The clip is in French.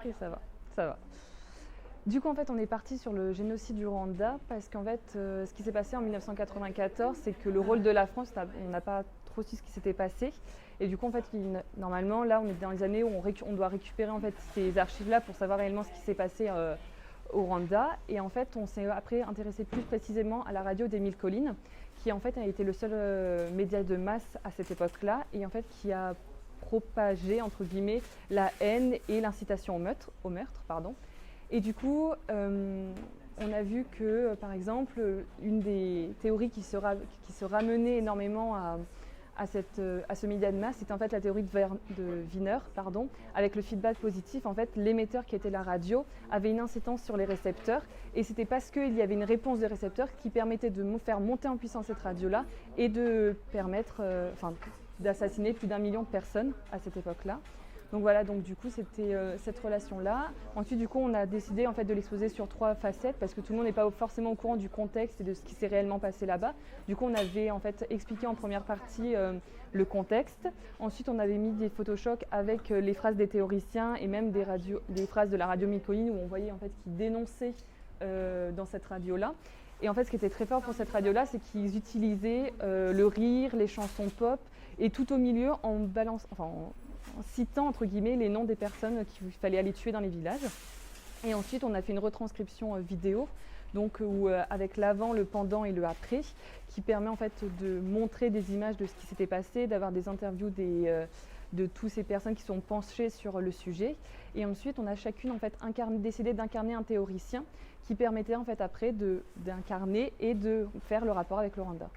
Ok, ça va, ça va. Du coup, en fait, on est parti sur le génocide du Rwanda parce qu'en fait, ce qui s'est passé en 1994, c'est que le rôle de la France, on n'a pas trop su ce qui s'était passé. Et du coup, en fait, normalement, là, on est dans les années où on doit récupérer en fait ces archives-là pour savoir réellement ce qui s'est passé au Rwanda. Et en fait, on s'est après intéressé plus précisément à la radio d'Émile Colline, qui en fait a été le seul média de masse à cette époque-là, et en fait qui a propagé entre guillemets la haine et l'incitation au meurtre, pardon. Et du coup, on a vu que, par exemple, une des théories qui se ramenait énormément à ce média de masse, c'était en fait la théorie de Wiener, avec le feedback positif. En fait, l'émetteur qui était la radio avait une incidence sur les récepteurs, et c'était parce qu'il y avait une réponse des récepteurs qui permettait de faire monter en puissance cette radio-là et de permettre, d'assassiner plus d'1 million de personnes à cette époque-là. Donc voilà, donc du coup c'était cette relation-là. Ensuite du coup on a décidé en fait de l'exposer sur 3 facettes parce que tout le monde n'est pas forcément au courant du contexte et de ce qui s'est réellement passé là-bas. Du coup on avait en fait expliqué en première partie le contexte. Ensuite on avait mis des photoshocks avec les phrases des théoriciens et même des phrases de la radio Micoline où on voyait en fait qu'ils dénonçaient dans cette radio-là. Et en fait, ce qui était très fort pour cette radio-là, c'est qu'ils utilisaient le rire, les chansons pop, et tout au milieu en citant entre guillemets les noms des personnes qu'il fallait aller tuer dans les villages. Et ensuite, on a fait une retranscription vidéo, donc avec l'avant, le pendant et le après, qui permet en fait de montrer des images de ce qui s'était passé, d'avoir des interviews de toutes ces personnes qui sont penchées sur le sujet. Et ensuite, on a chacune en fait décidé d'incarner un théoricien qui permettait en fait après d'incarner et de faire le rapport avec le Rwanda.